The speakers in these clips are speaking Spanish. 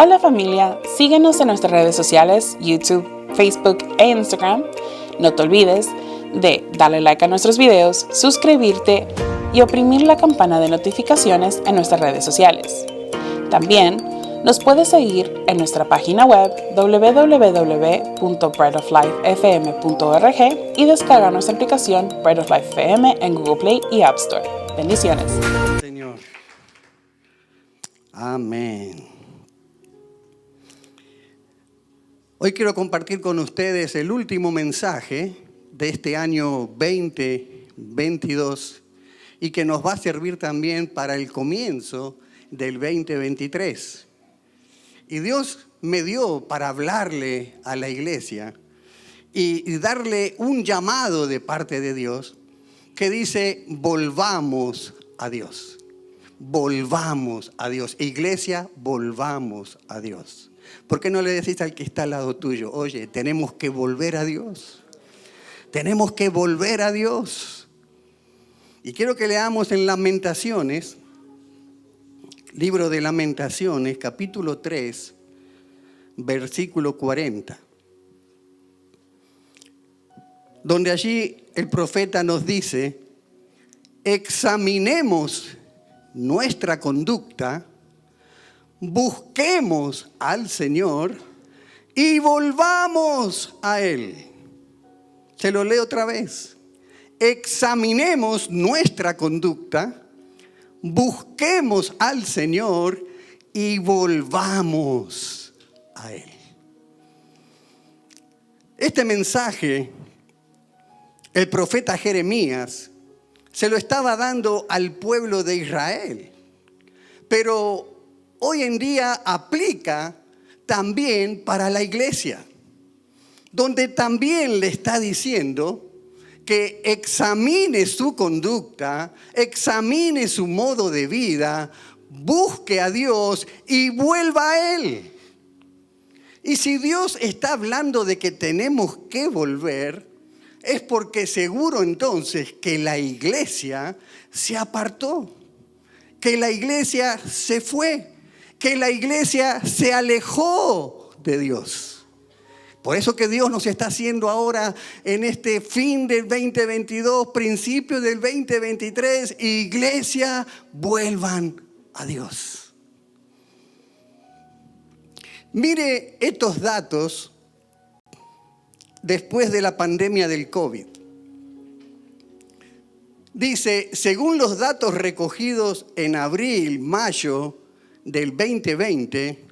Hola familia, síguenos en nuestras redes sociales, YouTube, Facebook e Instagram. No te olvides de darle like a nuestros videos, suscribirte y oprimir la campana de notificaciones en nuestras redes sociales. También nos puedes seguir en nuestra página web www.breadoflifefm.org y descargar nuestra aplicación Bread of Life FM en Google Play y App Store. Bendiciones. Señor. Amén. Hoy quiero compartir con ustedes el último mensaje de este año 2022 y que nos va a servir también para el comienzo del 2023. Y Dios me dio para hablarle a la iglesia y darle un llamado de parte de Dios que dice: volvamos a Dios. Volvamos a Dios. Iglesia, volvamos a Dios. ¿Por qué no le decís al que está al lado tuyo: oye, tenemos que volver a Dios? Tenemos que volver a Dios. Y quiero que leamos en Lamentaciones, libro de Lamentaciones, capítulo 3, versículo 40. Donde allí el profeta nos dice: examinemos nuestra conducta, busquemos al Señor y volvamos a Él. Se lo leo otra vez. Examinemos nuestra conducta, busquemos al Señor y volvamos a Él. Este mensaje, el profeta Jeremías se lo estaba dando al pueblo de Israel, pero hoy en día aplica también para la iglesia, donde también le está diciendo que examine su conducta, examine su modo de vida, busque a Dios y vuelva a Él. Y si Dios está hablando de que tenemos que volver, es porque seguro entonces que la iglesia se apartó, que la iglesia se fue, que la iglesia se alejó de Dios. Por eso que Dios nos está haciendo ahora en este fin del 2022, principio del 2023, iglesia, vuelvan a Dios. Mire estos datos después de la pandemia del COVID. Dice, según los datos recogidos en abril, mayo del 2020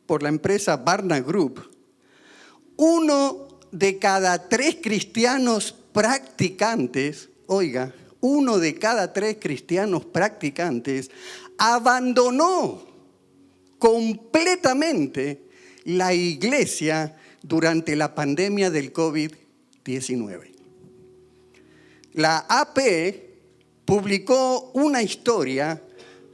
por la empresa Barna Group, 1 de cada 3 cristianos practicantes, oiga, 1 de cada 3 cristianos practicantes abandonó completamente la iglesia durante la pandemia del COVID-19. La AP publicó una historia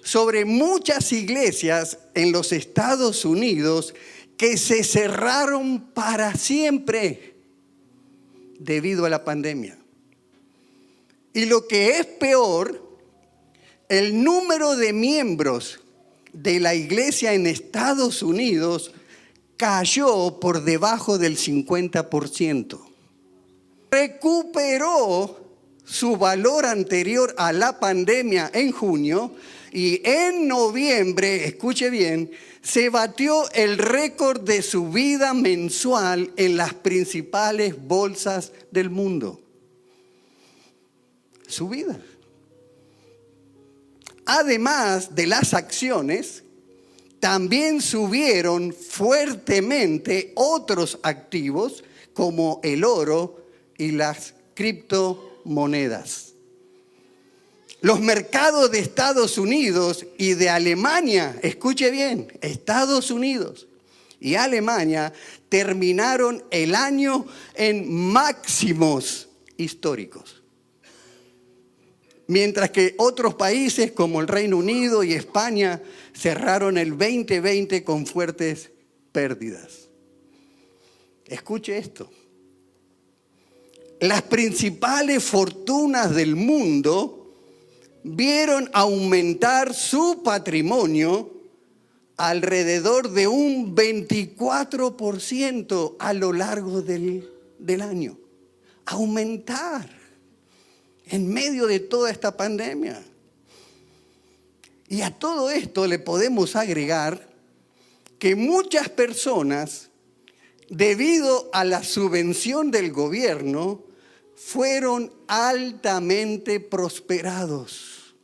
sobre muchas iglesias en los Estados Unidos que se cerraron para siempre debido a la pandemia. Y lo que es peor, el número de miembros de la iglesia en Estados Unidos cayó por debajo del 50%. Recuperó su valor anterior a la pandemia en junio y en noviembre, escuche bien, se batió el récord de subida mensual en las principales bolsas del mundo. Subida. Además de las acciones, también subieron fuertemente otros activos como el oro y las criptomonedas. Los mercados de Estados Unidos y de Alemania, escuche bien, Estados Unidos y Alemania terminaron el año en máximos históricos. Mientras que otros países como el Reino Unido y España cerraron el 2020 con fuertes pérdidas. Escuche esto. Las principales fortunas del mundo vieron aumentar su patrimonio alrededor de un 24% a lo largo del año. Aumentar en medio de toda esta pandemia. Y a todo esto le podemos agregar que muchas personas, debido a la subvención del gobierno, fueron altamente prosperados.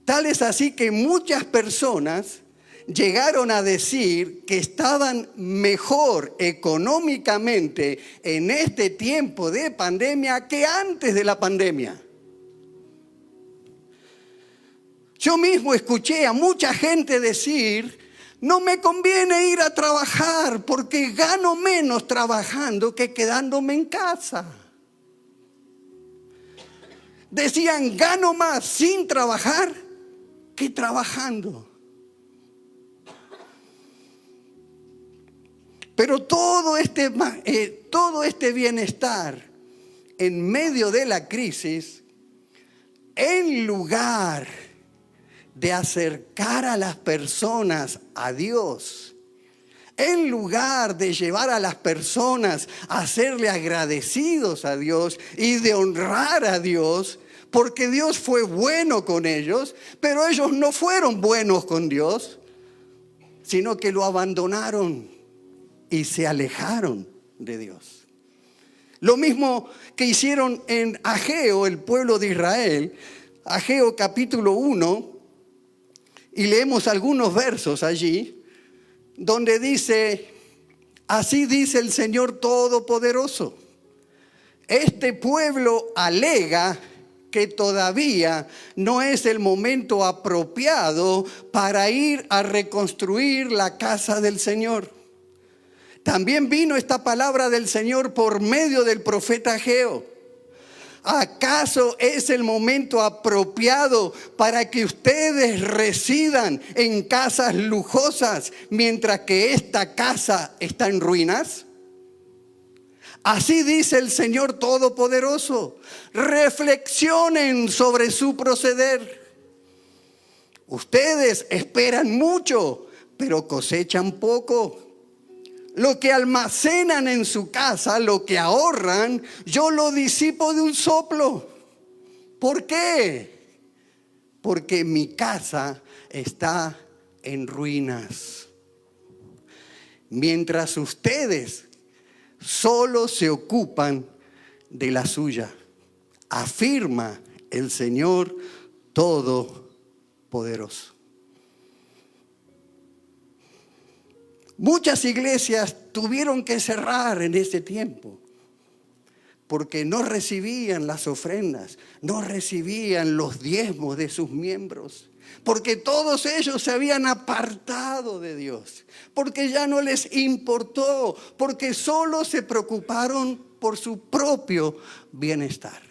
Tal es así que muchas personas llegaron a decir que estaban mejor económicamente en este tiempo de pandemia que antes de la pandemia. Yo mismo escuché a mucha gente decir: no me conviene ir a trabajar porque gano menos trabajando que quedándome en casa. Decían: gano más sin trabajar que trabajando. Pero todo este bienestar en medio de la crisis, en lugar de acercar a las personas a Dios, en lugar de llevar a las personas a serle agradecidos a Dios y de honrar a Dios, porque Dios fue bueno con ellos, pero ellos no fueron buenos con Dios, sino que lo abandonaron y se alejaron de Dios. Lo mismo que hicieron en Ageo, el pueblo de Israel. Ageo capítulo 1, y leemos algunos versos allí, donde dice: así dice el Señor Todopoderoso, este pueblo alega que todavía no es el momento apropiado para ir a reconstruir la casa del Señor. También vino esta palabra del Señor por medio del profeta Ageo. ¿Acaso es el momento apropiado para que ustedes residan en casas lujosas mientras que esta casa está en ruinas? Así dice el Señor Todopoderoso. Reflexionen sobre su proceder. Ustedes esperan mucho, pero cosechan poco. Lo que almacenan en su casa, lo que ahorran, yo lo disipo de un soplo. ¿Por qué? Porque mi casa está en ruinas. Mientras ustedes solo se ocupan de la suya, afirma el Señor Todopoderoso. Muchas iglesias tuvieron que cerrar en ese tiempo porque no recibían las ofrendas, no recibían los diezmos de sus miembros, porque todos ellos se habían apartado de Dios, porque ya no les importó, porque solo se preocuparon por su propio bienestar.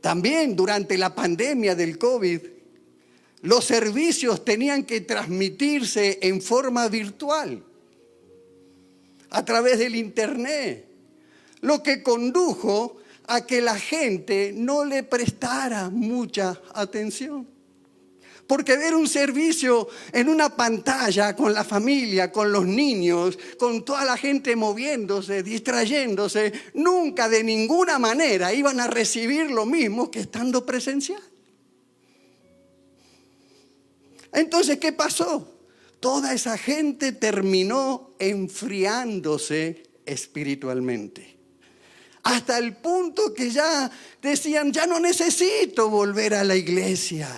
También durante la pandemia del COVID, los servicios tenían que transmitirse en forma virtual, a través del internet, lo que condujo a que la gente no le prestara mucha atención. Porque ver un servicio en una pantalla con la familia, con los niños, con toda la gente moviéndose, distrayéndose, nunca de ninguna manera iban a recibir lo mismo que estando presencial. Entonces, ¿qué pasó? Toda esa gente terminó enfriándose espiritualmente. Hasta el punto que ya decían: ya no necesito volver a la iglesia.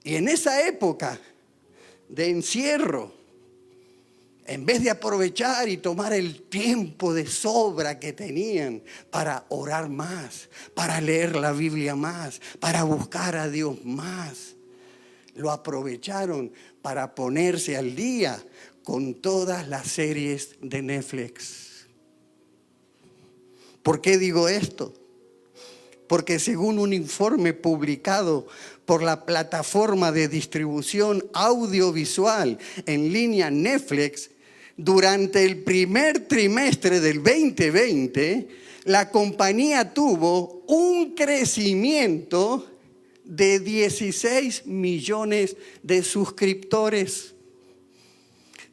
Y en esa época de encierro, en vez de aprovechar y tomar el tiempo de sobra que tenían para orar más, para leer la Biblia más, para buscar a Dios más, lo aprovecharon para ponerse al día con todas las series de Netflix. ¿Por qué digo esto? Porque según un informe publicado por la plataforma de distribución audiovisual en línea Netflix, durante el primer trimestre del 2020, la compañía tuvo un crecimiento de 16 millones de suscriptores,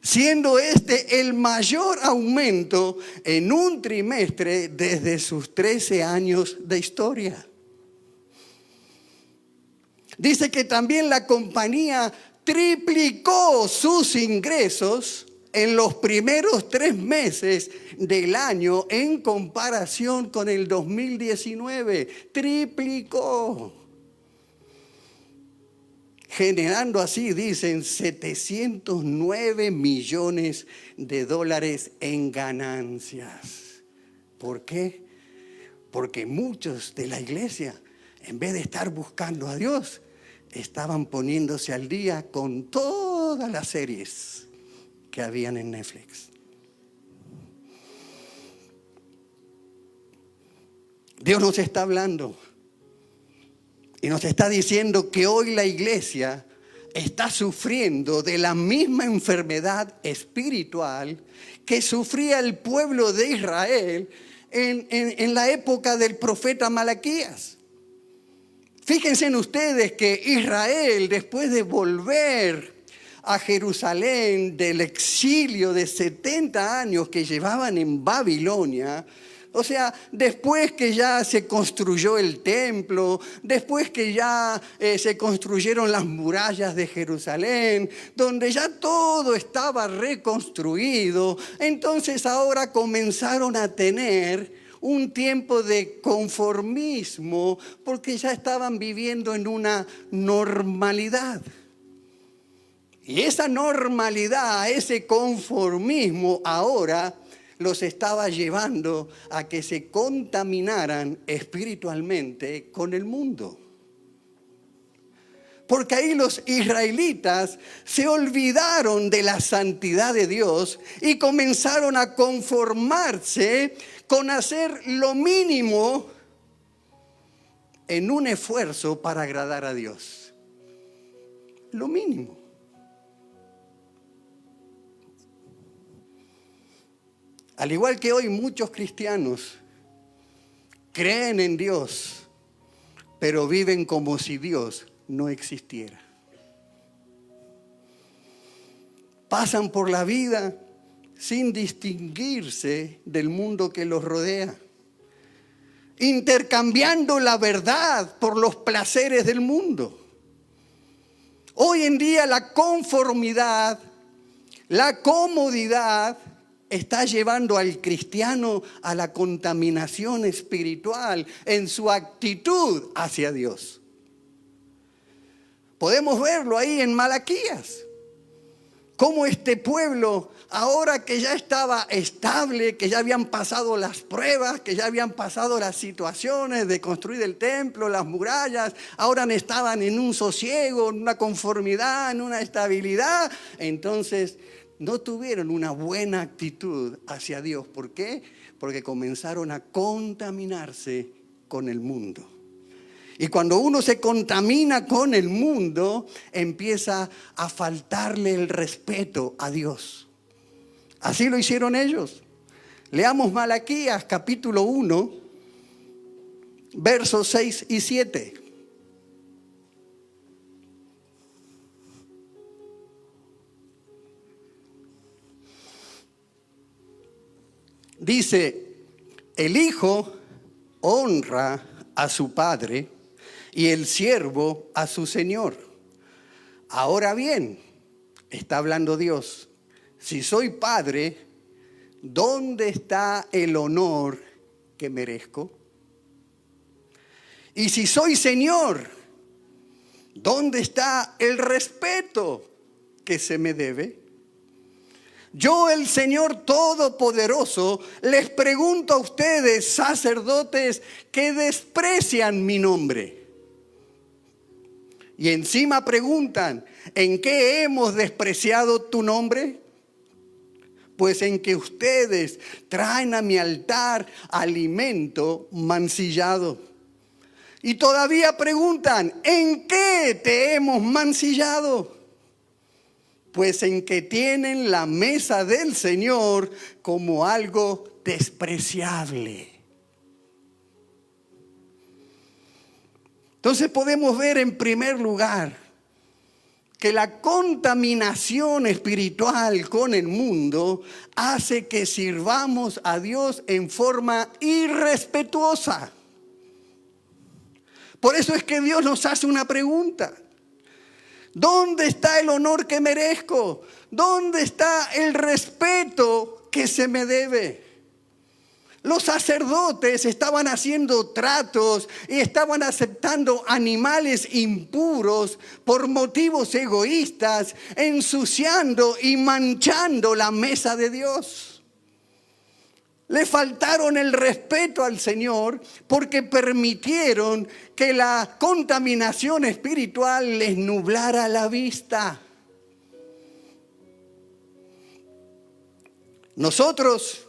siendo este el mayor aumento en un trimestre desde sus 13 años de historia. Dice que también la compañía triplicó sus ingresos en los primeros 3 meses del año en comparación con el 2019. Triplicó. Generando así, dicen, 709 millones de dólares en ganancias. ¿Por qué? Porque muchos de la iglesia, en vez de estar buscando a Dios, estaban poniéndose al día con todas las series que habían en Netflix. Dios nos está hablando y nos está diciendo que hoy la iglesia está sufriendo de la misma enfermedad espiritual que sufría el pueblo de Israel en la época del profeta Malaquías. Fíjense en ustedes que Israel, después de volver a Jerusalén del exilio de 70 años que llevaban en Babilonia, o sea, después que ya se construyó el templo, después que ya se construyeron las murallas de Jerusalén, donde ya todo estaba reconstruido, entonces ahora comenzaron a tener un tiempo de conformismo porque ya estaban viviendo en una normalidad. Y esa normalidad, ese conformismo ahora los estaba llevando a que se contaminaran espiritualmente con el mundo. Porque ahí los israelitas se olvidaron de la santidad de Dios y comenzaron a conformarse con hacer lo mínimo en un esfuerzo para agradar a Dios. Lo mínimo. Al igual que hoy muchos cristianos creen en Dios, pero viven como si Dios no existiera. Pasan por la vida sin distinguirse del mundo que los rodea, intercambiando la verdad por los placeres del mundo. Hoy en día la conformidad, la comodidad está llevando al cristiano a la contaminación espiritual en su actitud hacia Dios. Podemos verlo ahí en Malaquías. Cómo este pueblo, ahora que ya estaba estable, que ya habían pasado las pruebas, que ya habían pasado las situaciones de construir el templo, las murallas, ahora estaban en un sosiego, en una conformidad, en una estabilidad. Entonces no tuvieron una buena actitud hacia Dios. ¿Por qué? Porque comenzaron a contaminarse con el mundo. Y cuando uno se contamina con el mundo, empieza a faltarle el respeto a Dios. Así lo hicieron ellos. Leamos Malaquías capítulo 1, versos 6 y 7. Dice, el hijo honra a su padre y el siervo a su señor. Ahora bien, está hablando Dios, si soy padre, ¿dónde está el honor que merezco? Y si soy señor, ¿dónde está el respeto que se me debe? Yo, el Señor Todopoderoso, les pregunto a ustedes, sacerdotes, que desprecian mi nombre. Y encima preguntan, ¿en qué hemos despreciado tu nombre? Pues en que ustedes traen a mi altar alimento mancillado. Y todavía preguntan, ¿en qué te hemos mancillado? Pues en que tienen la mesa del Señor como algo despreciable. Entonces podemos ver en primer lugar que la contaminación espiritual con el mundo hace que sirvamos a Dios en forma irrespetuosa. Por eso es que Dios nos hace una pregunta. ¿Dónde está el honor que merezco? ¿Dónde está el respeto que se me debe? Los sacerdotes estaban haciendo tratos y estaban aceptando animales impuros por motivos egoístas, ensuciando y manchando la mesa de Dios. Le faltaron el respeto al Señor porque permitieron que la contaminación espiritual les nublara la vista. Nosotros,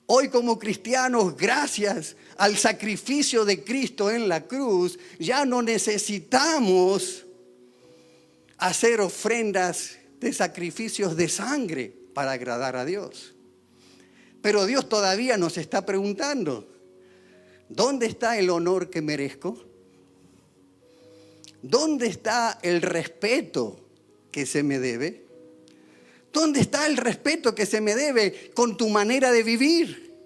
hoy como cristianos, gracias al sacrificio de Cristo en la cruz, ya no necesitamos hacer ofrendas de sacrificios de sangre para agradar a Dios. Pero Dios todavía nos está preguntando, ¿dónde está el honor que merezco? ¿Dónde está el respeto que se me debe? ¿Dónde está el respeto que se me debe con tu manera de vivir?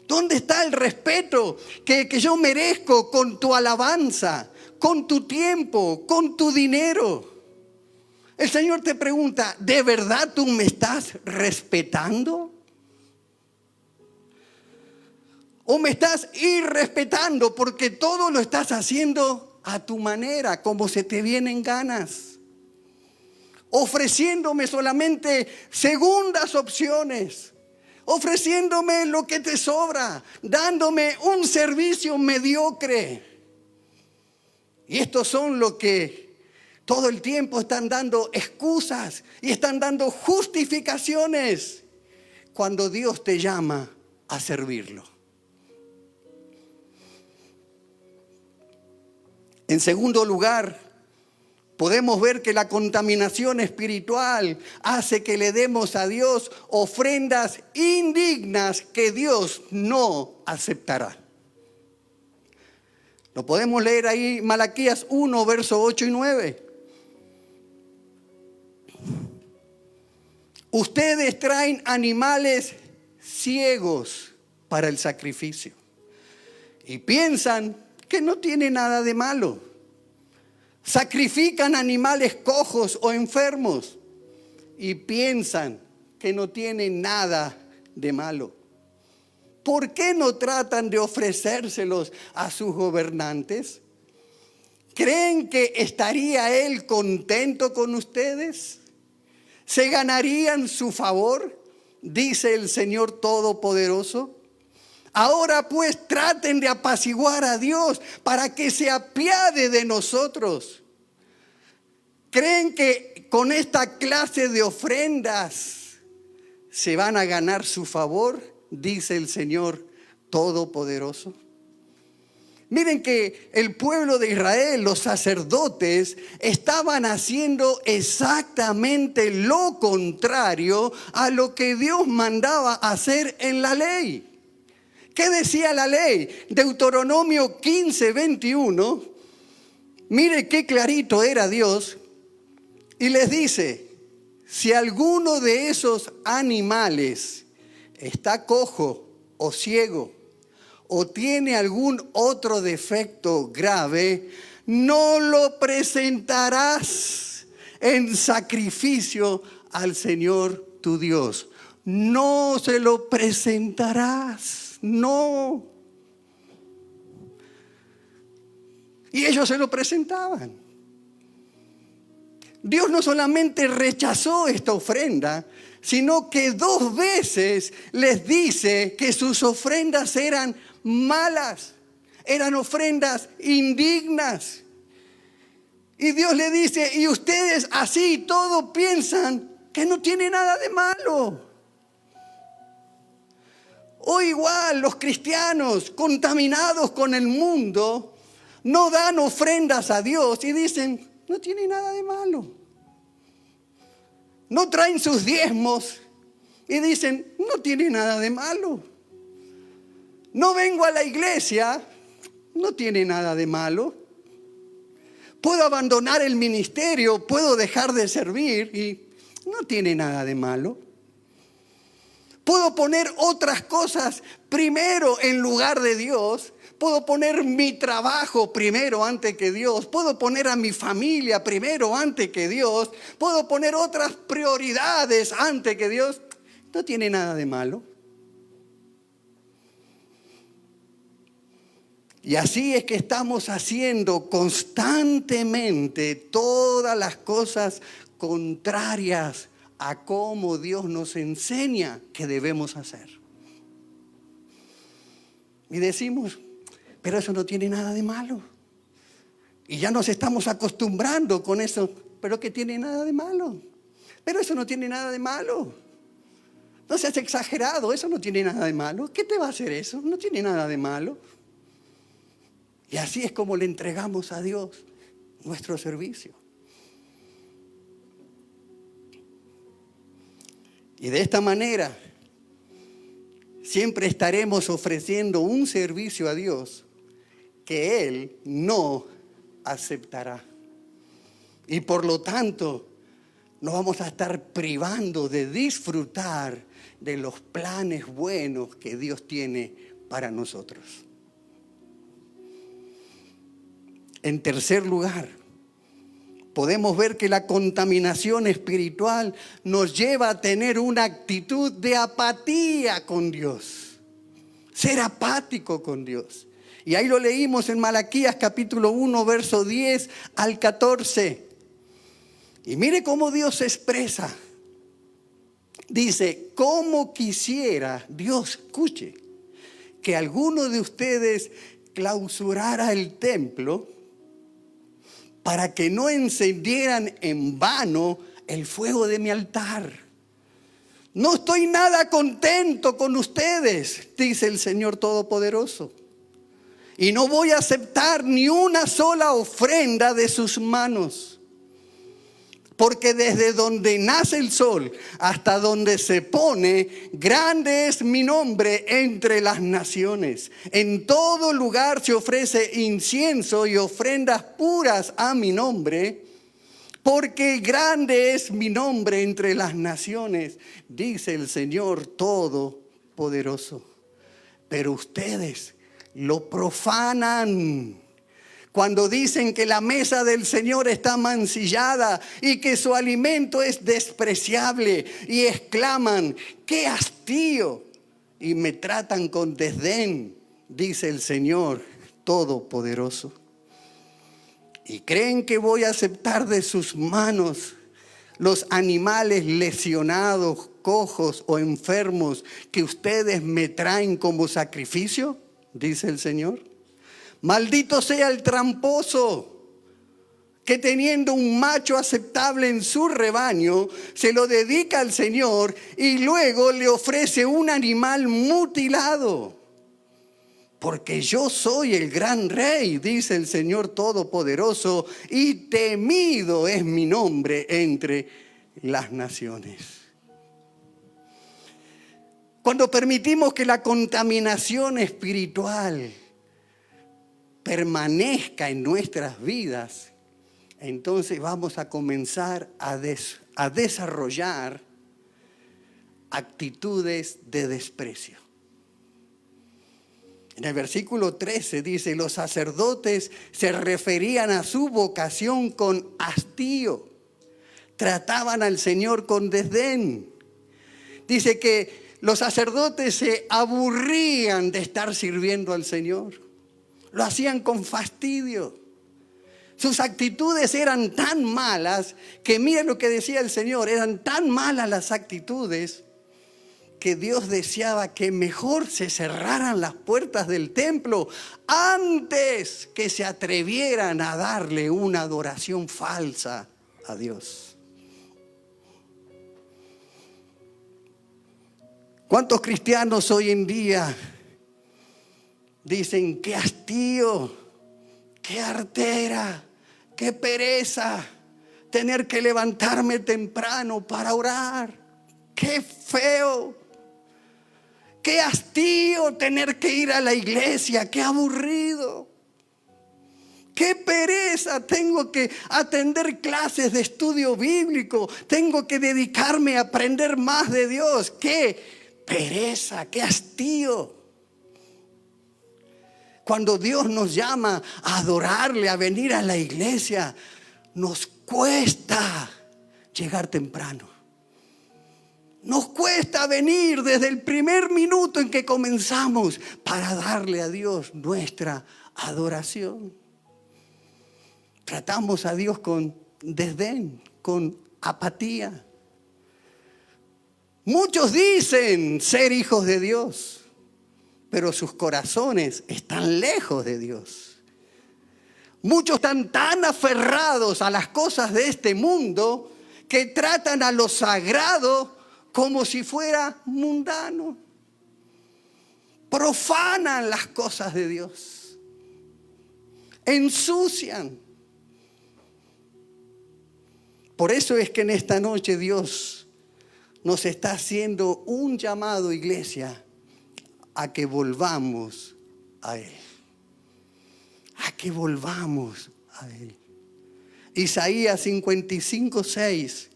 ¿Dónde está el respeto que yo merezco con tu alabanza, con tu tiempo, con tu dinero? El Señor te pregunta, ¿de verdad tú me estás respetando? ¿O me estás irrespetando porque todo lo estás haciendo a tu manera, como se te vienen ganas? Ofreciéndome solamente segundas opciones, ofreciéndome lo que te sobra, dándome un servicio mediocre. Y estos son los que todo el tiempo están dando excusas y están dando justificaciones cuando Dios te llama a servirlo. En segundo lugar, podemos ver que la contaminación espiritual hace que le demos a Dios ofrendas indignas que Dios no aceptará. Lo podemos leer ahí, Malaquías 1, versos 8 y 9. Ustedes traen animales ciegos para el sacrificio y piensan que no tiene nada de malo. Sacrifican animales cojos o enfermos y piensan que no tiene nada de malo. ¿Por qué no tratan de ofrecérselos a sus gobernantes? ¿Creen que estaría él contento con ustedes? ¿Se ganarían su favor? Dice el Señor Todopoderoso. Ahora pues traten de apaciguar a Dios para que se apiade de nosotros. ¿Creen que con esta clase de ofrendas se van a ganar su favor? Dice el Señor Todopoderoso. Miren que el pueblo de Israel, los sacerdotes, estaban haciendo exactamente lo contrario a lo que Dios mandaba hacer en la ley. ¿Qué decía la ley? Deuteronomio 15, 21. Mire qué clarito era Dios. Y les dice, si alguno de esos animales está cojo o ciego o tiene algún otro defecto grave, no lo presentarás en sacrificio al Señor tu Dios. No se lo presentarás. No. Y ellos se lo presentaban. Dios no solamente rechazó esta ofrenda, sino que 2 veces les dice que sus ofrendas eran malas, eran ofrendas indignas. Y Dios le dice, y ustedes así todo piensan que no tiene nada de malo. O igual los cristianos contaminados con el mundo no dan ofrendas a Dios y dicen, no tiene nada de malo. No traen sus diezmos y dicen, no tiene nada de malo. No vengo a la iglesia, no tiene nada de malo. Puedo abandonar el ministerio, puedo dejar de servir y no tiene nada de malo. Puedo poner otras cosas primero en lugar de Dios. Puedo poner mi trabajo primero antes que Dios. Puedo poner a mi familia primero antes que Dios. Puedo poner otras prioridades antes que Dios. No tiene nada de malo. Y así es que estamos haciendo constantemente todas las cosas contrarias a cómo Dios nos enseña que debemos hacer. Y decimos, pero eso no tiene nada de malo. Y ya nos estamos acostumbrando con eso, pero que tiene nada de malo. Pero eso no tiene nada de malo. No seas exagerado, eso no tiene nada de malo. ¿Qué te va a hacer eso? No tiene nada de malo. Y así es como le entregamos a Dios nuestro servicio. Y de esta manera, siempre estaremos ofreciendo un servicio a Dios que Él no aceptará. Y por lo tanto, nos vamos a estar privando de disfrutar de los planes buenos que Dios tiene para nosotros. En tercer lugar, podemos ver que la contaminación espiritual nos lleva a tener una actitud de apatía con Dios. Ser apático con Dios. Y ahí lo leímos en Malaquías capítulo 1, verso 10 al 14. Y mire cómo Dios se expresa. Dice, cómo quisiera, Dios escuche, que alguno de ustedes clausurara el templo para que no encendieran en vano el fuego de mi altar. No estoy nada contento con ustedes, dice el Señor Todopoderoso. Y no voy a aceptar ni una sola ofrenda de sus manos. Porque desde donde nace el sol hasta donde se pone, grande es mi nombre entre las naciones. En todo lugar se ofrece incienso y ofrendas puras a mi nombre, porque grande es mi nombre entre las naciones, dice el Señor Todopoderoso. Pero ustedes lo profanan cuando dicen que la mesa del Señor está mancillada y que su alimento es despreciable, y exclaman, ¡qué hastío! Y me tratan con desdén, dice el Señor Todopoderoso. Y creen que voy a aceptar de sus manos los animales lesionados, cojos o enfermos que ustedes me traen como sacrificio, dice el Señor. Maldito sea el tramposo que teniendo un macho aceptable en su rebaño, se lo dedica al Señor y luego le ofrece un animal mutilado. Porque yo soy el gran rey, dice el Señor Todopoderoso, y temido es mi nombre entre las naciones. Cuando permitimos que la contaminación espiritual permanezca en nuestras vidas, entonces vamos a comenzar a desarrollar actitudes de desprecio. En el versículo 13 dice, los sacerdotes se referían a su vocación con hastío, trataban al Señor con desdén. Dice que los sacerdotes se aburrían de estar sirviendo al Señor. Lo hacían con fastidio. Sus actitudes eran tan malas que miren lo que decía el Señor, eran tan malas las actitudes que Dios deseaba que mejor se cerraran las puertas del templo antes que se atrevieran a darle una adoración falsa a Dios. ¿Cuántos cristianos hoy en día dicen, qué hastío, qué artera, qué pereza tener que levantarme temprano para orar? ¡Qué feo! ¡Qué hastío tener que ir a la iglesia! ¡Qué aburrido! ¡Qué pereza! Tengo que atender clases de estudio bíblico. Tengo que dedicarme a aprender más de Dios. ¡Qué pereza! ¡Qué hastío! Cuando Dios nos llama a adorarle, a venir a la iglesia, nos cuesta llegar temprano. Nos cuesta venir desde el primer minuto en que comenzamos para darle a Dios nuestra adoración. Tratamos a Dios con desdén, con apatía. Muchos dicen ser hijos de Dios, pero sus corazones están lejos de Dios. Muchos están tan aferrados a las cosas de este mundo que tratan a lo sagrado como si fuera mundano. Profanan las cosas de Dios. Ensucian. Por eso es que en esta noche Dios nos está haciendo un llamado, iglesia, a que volvamos a Él. A que volvamos a Él. Isaías 55:6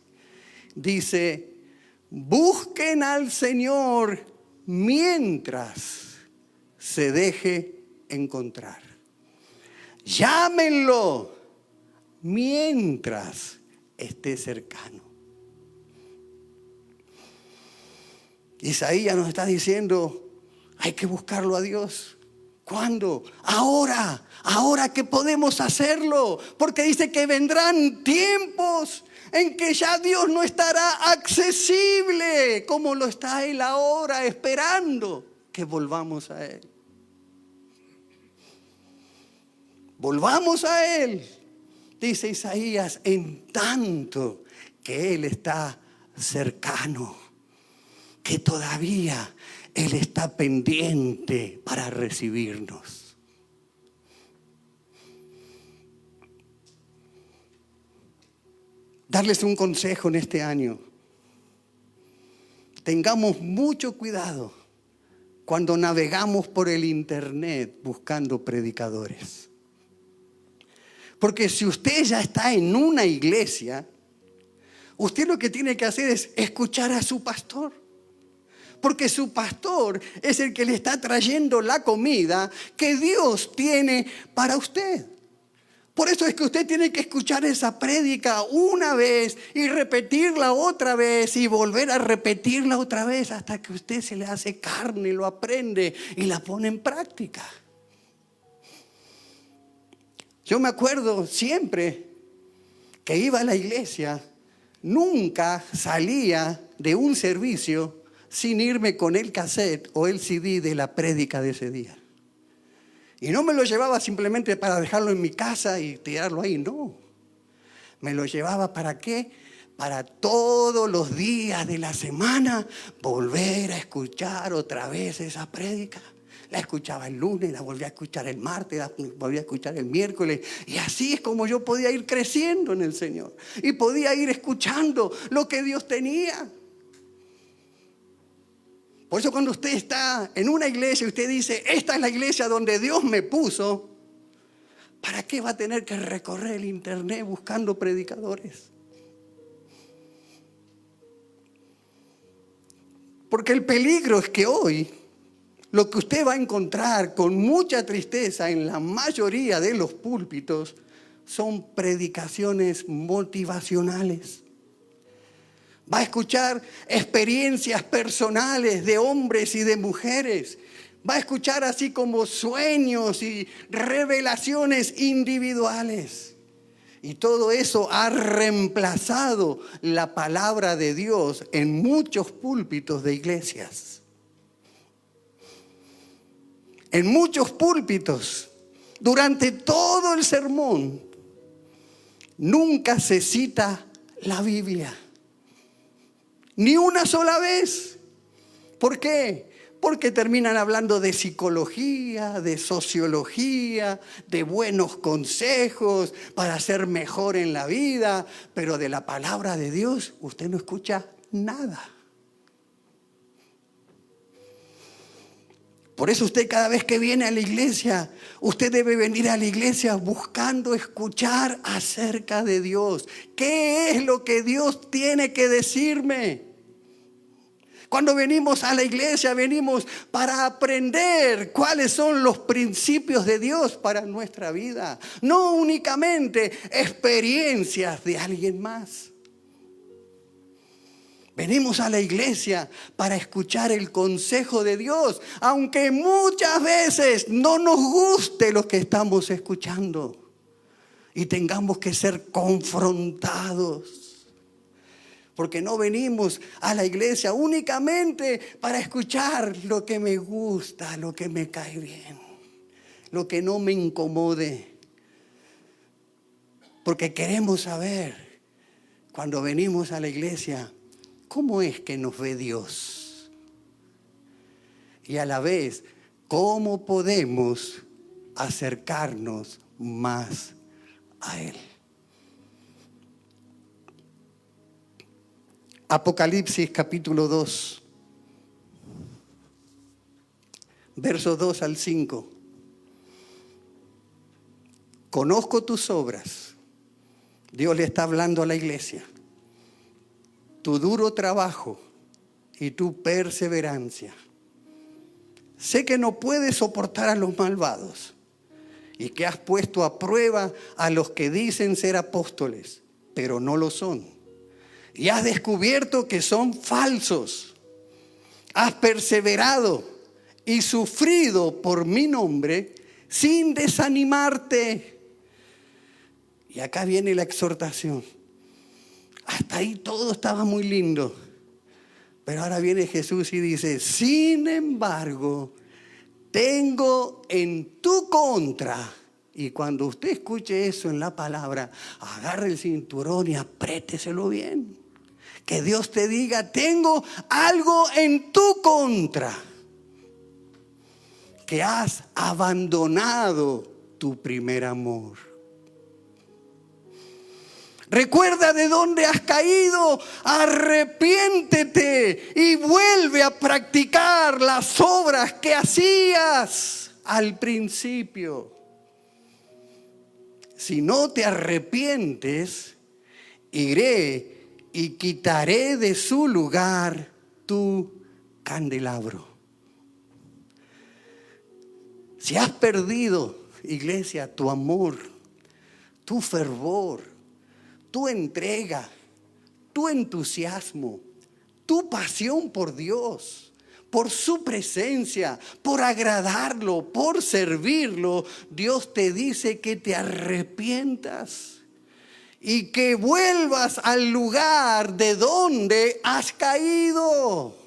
dice: busquen al Señor mientras se deje encontrar. Llámenlo mientras esté cercano. Isaías nos está diciendo, hay que buscarlo a Dios. ¿Cuándo? Ahora. Ahora que podemos hacerlo. Porque dice que vendrán tiempos en que ya Dios no estará accesible como lo está Él ahora, esperando que volvamos a Él. Volvamos a Él, dice Isaías, en tanto que Él está cercano, que todavía Él está pendiente para recibirnos. Darles un consejo en este año. Tengamos mucho cuidado cuando navegamos por el internet buscando predicadores. Porque si usted ya está en una iglesia, usted lo que tiene que hacer es escuchar a su pastor. Porque su pastor es el que le está trayendo la comida que Dios tiene para usted. Por eso es que usted tiene que escuchar esa prédica una vez y repetirla otra vez y volver a repetirla otra vez hasta que usted se le hace carne, lo aprende y la pone en práctica. Yo me acuerdo siempre que iba a la iglesia, nunca salía de un servicio sin irme con el cassette o el CD de la prédica de ese día. Y no me lo llevaba simplemente para dejarlo en mi casa y tirarlo ahí, no. Me lo llevaba ¿para qué? Para todos los días de la semana volver a escuchar otra vez esa prédica. La escuchaba el lunes, la volví a escuchar el martes, la volví a escuchar el miércoles. Y así es como yo podía ir creciendo en el Señor. Y podía ir escuchando lo que Dios tenía. Por eso cuando usted está en una iglesia y usted dice, esta es la iglesia donde Dios me puso, ¿para qué va a tener que recorrer el internet buscando predicadores? Porque el peligro es que hoy lo que usted va a encontrar con mucha tristeza en la mayoría de los púlpitos son predicaciones motivacionales. Va a escuchar experiencias personales de hombres y de mujeres. Va a escuchar así como sueños y revelaciones individuales. Y todo eso ha reemplazado la palabra de Dios en muchos púlpitos de iglesias. En muchos púlpitos, durante todo el sermón, nunca se cita la Biblia. Ni una sola vez. ¿Por qué? Porque terminan hablando de psicología, de sociología, de buenos consejos para ser mejor en la vida, pero de la palabra de Dios usted no escucha nada. Por eso usted cada vez que viene a la iglesia, usted debe venir a la iglesia buscando escuchar acerca de Dios. ¿Qué es lo que Dios tiene que decirme? Cuando venimos a la iglesia, venimos para aprender cuáles son los principios de Dios para nuestra vida. No únicamente experiencias de alguien más. Venimos a la iglesia para escuchar el consejo de Dios, aunque muchas veces no nos guste lo que estamos escuchando y tengamos que ser confrontados. Porque no venimos a la iglesia únicamente para escuchar lo que me gusta, lo que me cae bien, lo que no me incomode. Porque queremos saber, cuando venimos a la iglesia, ¿cómo es que nos ve Dios? Y a la vez, ¿cómo podemos acercarnos más a Él? Apocalipsis capítulo 2, versos 2 al 5. Conozco tus obras. Dios le está hablando a la iglesia. Tu duro trabajo y tu perseverancia. Sé que no puedes soportar a los malvados y que has puesto a prueba a los que dicen ser apóstoles, pero no lo son. Y has descubierto que son falsos. Has perseverado y sufrido por mi nombre sin desanimarte. Y acá viene la exhortación. Hasta ahí todo estaba muy lindo. Pero ahora viene Jesús y dice, sin embargo, tengo en tu contra. Y cuando usted escuche eso en la palabra, agarre el cinturón y apriéteselo bien. Que Dios te diga, tengo algo en tu contra. Que has abandonado tu primer amor. Recuerda de dónde has caído, arrepiéntete y vuelve a practicar las obras que hacías al principio. Si no te arrepientes, iré y quitaré de su lugar tu candelabro. Si has perdido, iglesia, tu amor, tu fervor, tu entrega, tu entusiasmo, tu pasión por Dios, por su presencia, por agradarlo, por servirlo, Dios te dice que te arrepientas y que vuelvas al lugar de donde has caído.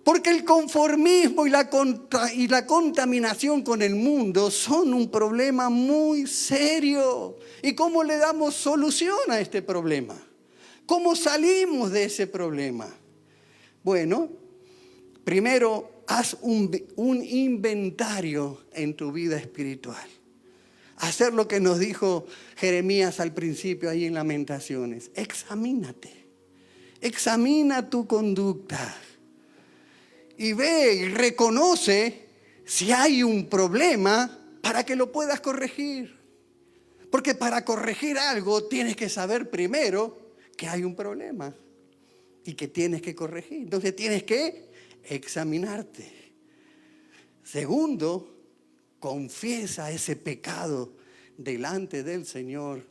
Porque el conformismo y la contaminación con el mundo son un problema muy serio. ¿Y cómo le damos solución a este problema? ¿Cómo salimos de ese problema? Bueno, primero haz un inventario en tu vida espiritual. Hacer lo que nos dijo Jeremías al principio ahí en Lamentaciones. Examínate. Examina tu conducta. Y ve y reconoce si hay un problema para que lo puedas corregir. Porque para corregir algo tienes que saber primero que hay un problema y que tienes que corregir. Entonces tienes que examinarte. Segundo, confiesa ese pecado delante del Señor.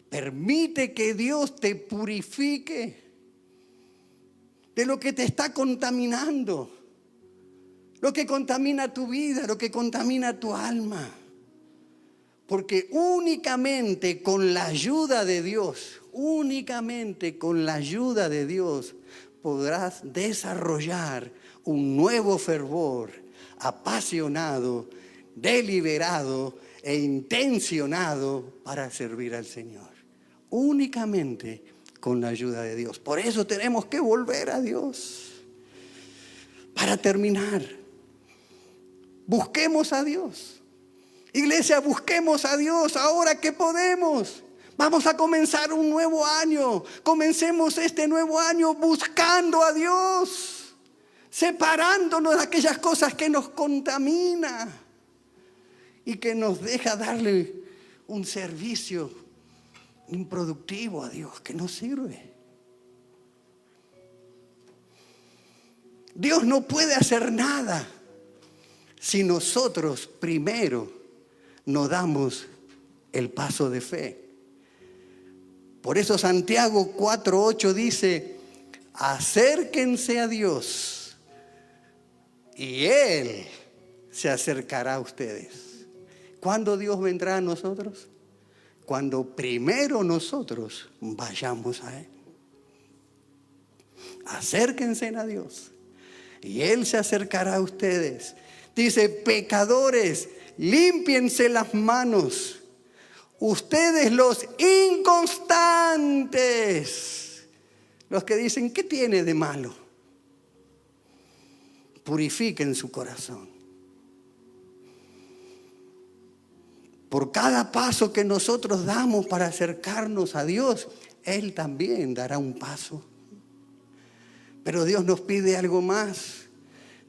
Permite que Dios te purifique de lo que te está contaminando. Lo que contamina tu vida, lo que contamina tu alma. Porque únicamente con la ayuda de Dios, podrás desarrollar un nuevo fervor apasionado, deliberado e intencionado para servir al Señor. Únicamente con la ayuda de Dios. Por eso tenemos que volver a Dios. Para terminar, busquemos a Dios. Iglesia, busquemos a Dios ahora que podemos. Vamos a comenzar un nuevo año. Comencemos este nuevo año buscando a Dios. separándonos de aquellas cosas que nos contaminan y que nos deja darle un servicio improductivo a Dios, que no sirve. Dios no puede hacer nada si nosotros primero no damos el paso de fe. Por eso Santiago 4:8 dice: acérquense a Dios y Él se acercará a ustedes. ¿Cuándo Dios vendrá a nosotros? Cuando primero nosotros vayamos a Él. Acérquense a Dios y Él se acercará a ustedes. Dice: pecadores, límpiense las manos. Ustedes los inconstantes, los que dicen, ¿qué tiene de malo? Purifiquen su corazón. Por cada paso que nosotros damos para acercarnos a Dios, Él también dará un paso. Pero Dios nos pide algo más.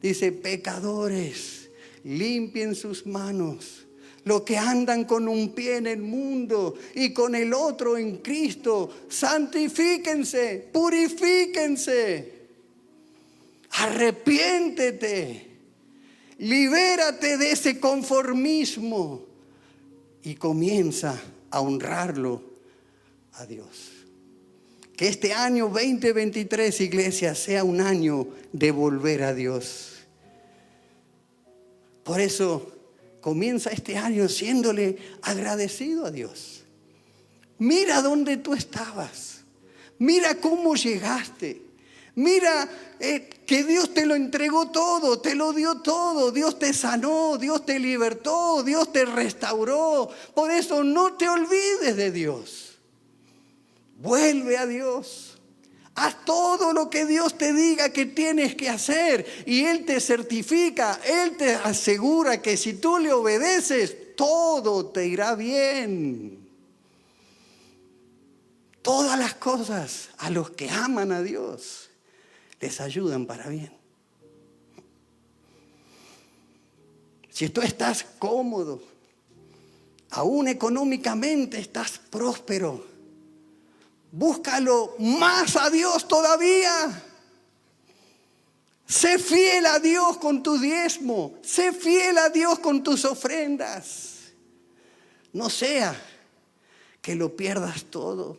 Dice: pecadores, limpien sus manos. Los que andan con un pie en el mundo y con el otro en Cristo, santifíquense, purifíquense. Arrepiéntete, libérate de ese conformismo y comienza a honrarlo a Dios. Que este año 2023, iglesia, sea un año de volver a Dios. Por eso comienza este año siéndole agradecido a Dios. Mira dónde tú estabas. Mira cómo llegaste. Mira que Dios te lo entregó todo, te lo dio todo. Dios te sanó, Dios te libertó, Dios te restauró. Por eso no te olvides de Dios. Vuelve a Dios. Haz todo lo que Dios te diga que tienes que hacer y Él te certifica, Él te asegura que si tú le obedeces, todo te irá bien. Todas las cosas a los que aman a Dios les ayudan para bien. Si tú estás cómodo, aún económicamente estás próspero, búscalo más a Dios todavía. Sé fiel a Dios con tu diezmo. Sé fiel a Dios con tus ofrendas. No sea que lo pierdas todo.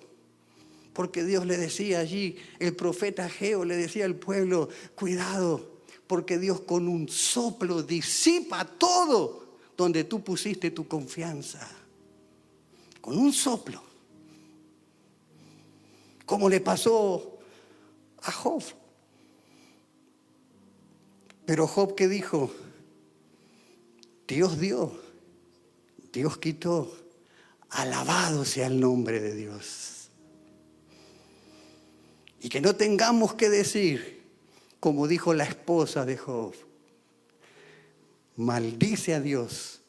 Porque Dios le decía allí, el profeta Ageo le decía al pueblo: cuidado, porque Dios con un soplo disipa todo donde tú pusiste tu confianza. Con un soplo. Como le pasó a Job. Pero Job, ¿qué dijo? Dios dio, Dios quitó. Alabado sea el nombre de Dios. Y que no tengamos que decir, como dijo la esposa de Job: maldice a Dios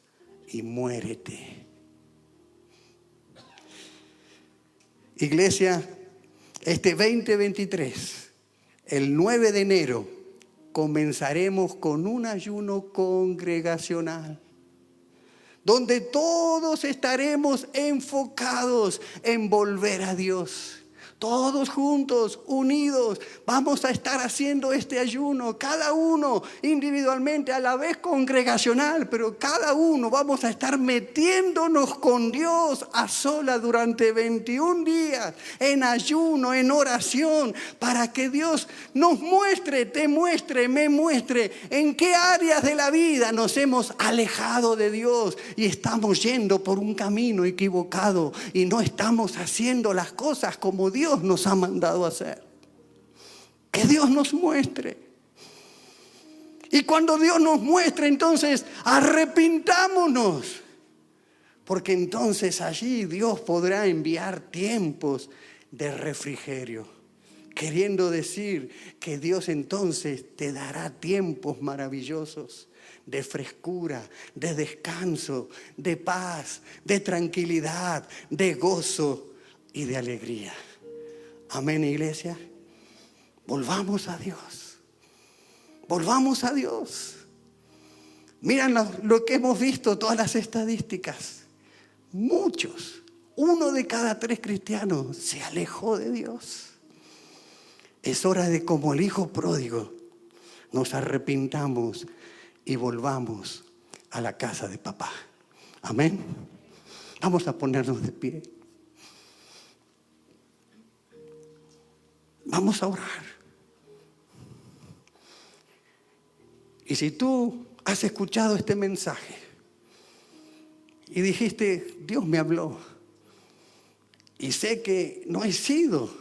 y muérete. Iglesia, este 2023, el 9 de enero, comenzaremos con un ayuno congregacional, donde todos estaremos enfocados en volver a Dios. Todos juntos, unidos, vamos a estar haciendo este ayuno, cada uno individualmente, a la vez congregacional, pero cada uno vamos a estar metiéndonos con Dios a solas durante 21 días, en ayuno, en oración, para que Dios nos muestre, te muestre, me muestre en qué áreas de la vida nos hemos alejado de Dios y estamos yendo por un camino equivocado y no estamos haciendo las cosas como Dios nos ha mandado a hacer. Que Dios nos muestre. Y cuando Dios nos muestre, entonces arrepintámonos. Porque entonces allí Dios podrá enviar tiempos de refrigerio. Queriendo decir que Dios entonces te dará tiempos maravillosos de frescura, de descanso, de paz, de tranquilidad, de gozo y de alegría. Amén, iglesia. Volvamos a Dios. Volvamos a Dios. Miren lo que hemos visto, todas las estadísticas. Muchos, 1 de cada 3 cristianos se alejó de Dios. Es hora de, como el hijo pródigo, nos arrepintamos y volvamos a la casa de papá. Amén. Vamos a ponernos de pie. Vamos a orar. Y si tú has escuchado este mensaje y dijiste, Dios me habló, y sé que no he sido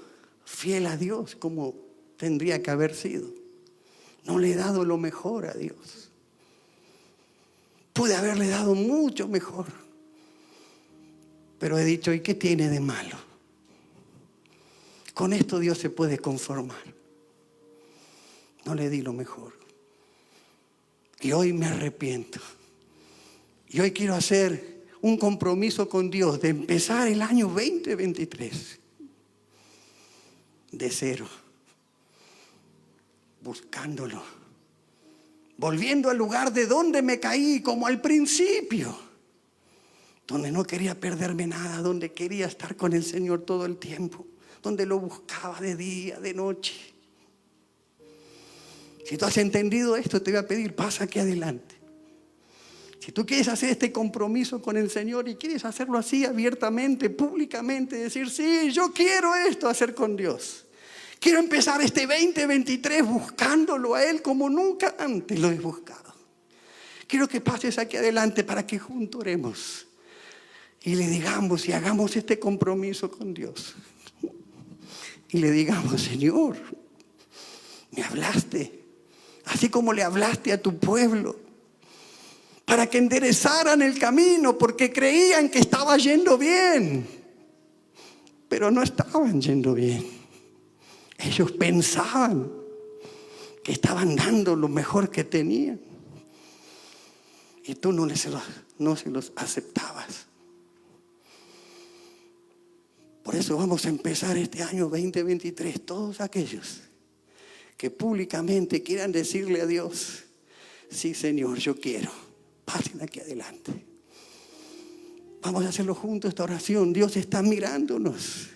fiel a Dios como tendría que haber sido, no le he dado lo mejor a Dios, pude haberle dado mucho mejor, pero he dicho, ¿y qué tiene de malo? Con esto Dios se puede conformar. No le di lo mejor. Y hoy me arrepiento. Y hoy quiero hacer un compromiso con Dios de empezar el año 2023 de cero, buscándolo, volviendo al lugar de donde me caí, como al principio, donde no quería perderme nada, donde quería estar con el Señor todo el tiempo, donde lo buscaba de día, de noche. Si tú has entendido esto, te voy a pedir, pasa aquí adelante. Si tú quieres hacer este compromiso con el Señor y quieres hacerlo así abiertamente, públicamente, decir, sí, yo quiero esto hacer con Dios. Quiero empezar este 2023 buscándolo a Él como nunca antes lo he buscado. Quiero que pases aquí adelante para que juntos oremos y le digamos y hagamos este compromiso con Dios. Y le digamos, Señor, me hablaste, así como le hablaste a tu pueblo, para que enderezaran el camino, porque creían que estaba yendo bien, pero no estaban yendo bien. Ellos pensaban que estaban dando lo mejor que tenían, y tú no se los aceptabas. Por eso vamos a empezar este año 2023, todos aquellos que públicamente quieran decirle a Dios, sí Señor, yo quiero, pasen aquí adelante. Vamos a hacerlo juntos esta oración. Dios está mirándonos.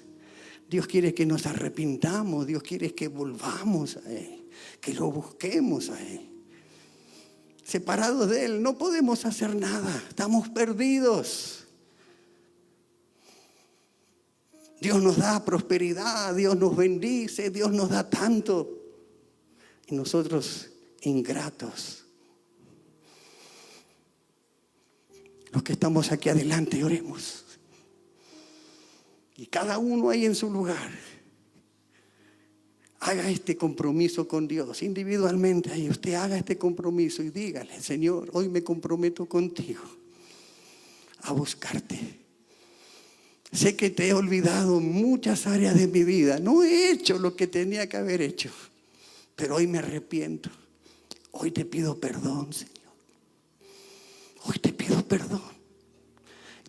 Dios quiere que nos arrepintamos. Dios quiere que volvamos a Él, que lo busquemos a Él. Separados de Él no podemos hacer nada, estamos perdidos. Dios nos da prosperidad, Dios nos bendice, Dios nos da tanto. Y nosotros ingratos. Los que estamos aquí adelante, oremos. Y cada uno ahí en su lugar, haga este compromiso con Dios. Individualmente ahí usted haga este compromiso y dígale, Señor, hoy me comprometo contigo a buscarte. Sé que te he olvidado muchas áreas de mi vida. No he hecho lo que tenía que haber hecho. Pero hoy me arrepiento. Hoy te pido perdón, Señor. Hoy te pido perdón.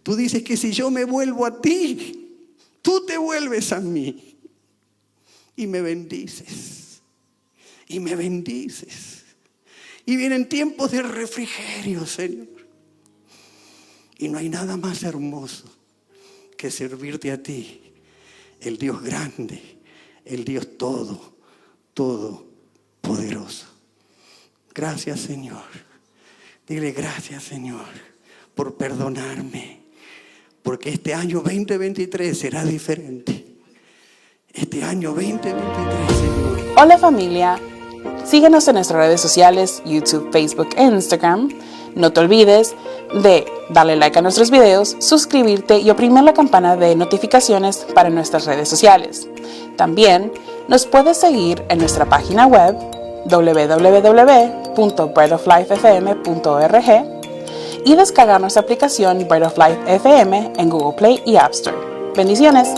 Tú dices que si yo me vuelvo a ti, tú te vuelves a mí. Y me bendices. Y me bendices. Y vienen tiempos de refrigerio, Señor. Y no hay nada más hermoso que servirte a ti, el Dios grande, el Dios todopoderoso. Gracias, Señor. Dile gracias, Señor, por perdonarme, porque este año 2023 será diferente. Este año 2023, Señor. Hola familia, síguenos en nuestras redes sociales, YouTube, Facebook e Instagram. No te olvides de darle like a nuestros videos, suscribirte y oprimir la campana de notificaciones para nuestras redes sociales. También nos puedes seguir en nuestra página web www.breadoflifefm.org y descargar nuestra aplicación Bread of Life FM en Google Play y App Store. Bendiciones.